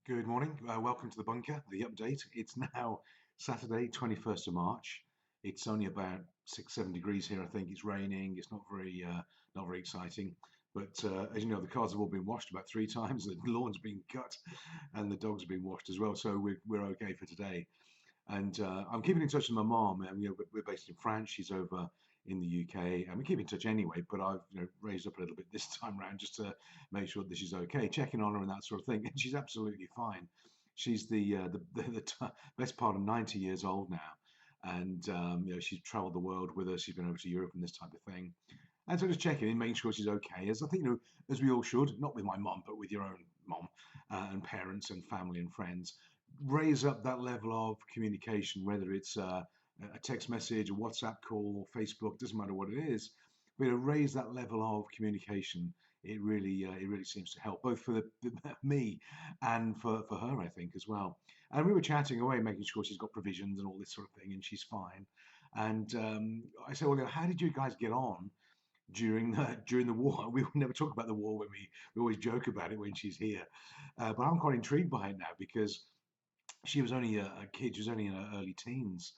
Good morning. Welcome to the bunker, the update. It's now Saturday, 21st of March. It's only about 6, 7 degrees here. I think it's raining. It's not very exciting. But as you know, the cars have all been washed about 3 times. The lawn's been cut, and the dogs have been washed as well. So we're okay for today. And I'm keeping in touch with my mom. And we're based in France. She's over in the UK, and we keep in touch anyway. But I've raised up a little bit this time round just to make sure that she's okay, checking on her and that sort of thing. And she's absolutely fine. She's the best part of 90 years old now, and she's travelled the world with us. She's been over to Europe and this type of thing. And so just checking in, making sure she's okay, as I think as we all should, not with my mom, but with your own mom and parents and family and friends. Raise up that level of communication, whether it's a text message, a WhatsApp call, Facebook, doesn't matter what it is, but raise that level of communication. It really seems to help both for me and for her, I think, as well. And we were chatting away, making sure she's got provisions and all this sort of thing, and she's fine. And I said, well, how did you guys get on during the war? We never talk about the war when we always joke about it when she's here, but I'm quite intrigued by it now because she was only a kid. She was only in her early teens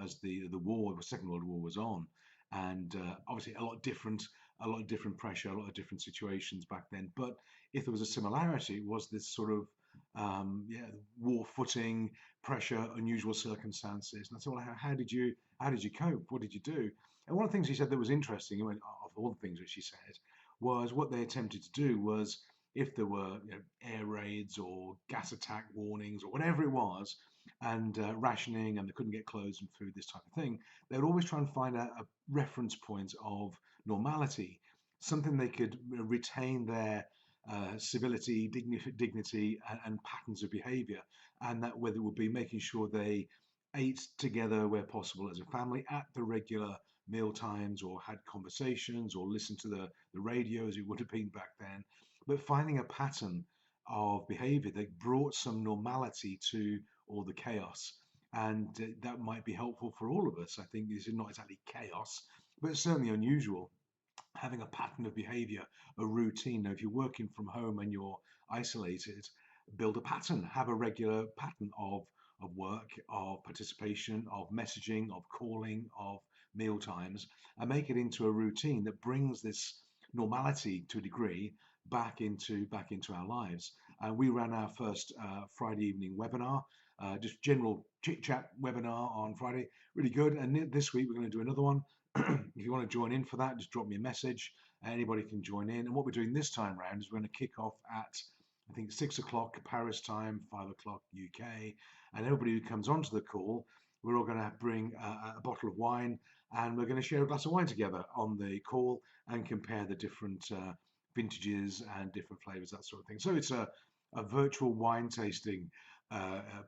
as the Second World War was on, and obviously a lot of different pressure, a lot of different situations back then. But if there was a similarity, it was this sort of war footing, pressure, unusual circumstances. And I said, well, how did you cope? What did you do? And one of the things she said that was interesting, of all the things that she said, was what they attempted to do was if there were air raids or gas attack warnings or whatever it was, and rationing, and they couldn't get clothes and food, this type of thing, they would always try and find a reference point of normality, something they could retain their civility, dignity, and patterns of behaviour, and that whether it would be making sure they ate together where possible as a family at the regular meal times, or had conversations, or listened to the radio as it would have been back then, but finding a pattern of behavior that brought some normality to all the chaos. And that might be helpful for all of us. I think this is not exactly chaos, but it's certainly unusual. Having a pattern of behavior, a routine. Now, if you're working from home and you're isolated, build a pattern, have a regular pattern of work, of participation, of messaging, of calling, of meal times, and make it into a routine that brings this normality to a degree back into our lives. We ran our first Friday evening webinar, just general chit chat webinar on Friday, really good. And this week we're going to do another one. If you want to join in for that, just drop me a message. Anybody can join in. And what we're doing this time round is we're going to kick off at, I think, 6 o'clock Paris time, 5 o'clock UK. And everybody who comes onto the call, we're all going to bring a bottle of wine, and we're going to share a glass of wine together on the call and compare the different vintages and different flavors, that sort of thing. So it's a virtual wine tasting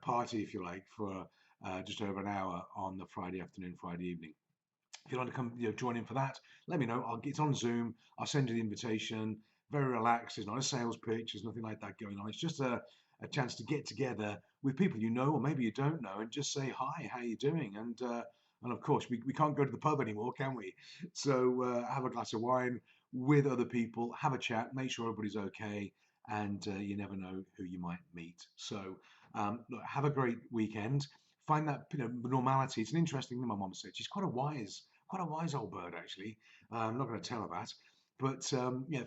party, if you like, for just over an hour on the Friday afternoon, Friday evening. If you'd like to come join in for that, let me know. It's on Zoom. I'll send you the invitation. Very relaxed. It's not a sales pitch. There's nothing like that going on. It's just a chance to get together with people you know, or maybe you don't know, and just say hi, how you doing? And of course, we can't go to the pub anymore, can we? So have a glass of wine with other people, have a chat, make sure everybody's okay, and you never know who you might meet. So look, have a great weekend. Find that normality. It's an interesting thing my mom said. She's quite a wise old bird, actually. I'm not going to tell her that, but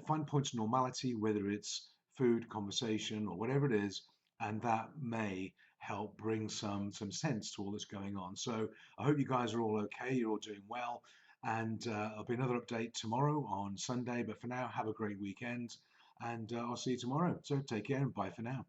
find points of normality, whether it's food, conversation, or whatever it is, and that may help bring some sense to all that's going on. So I hope you guys are all okay. You're all doing well, and there'll be another update tomorrow on Sunday. But for now, have a great weekend, and I'll see you tomorrow. So take care and bye for now.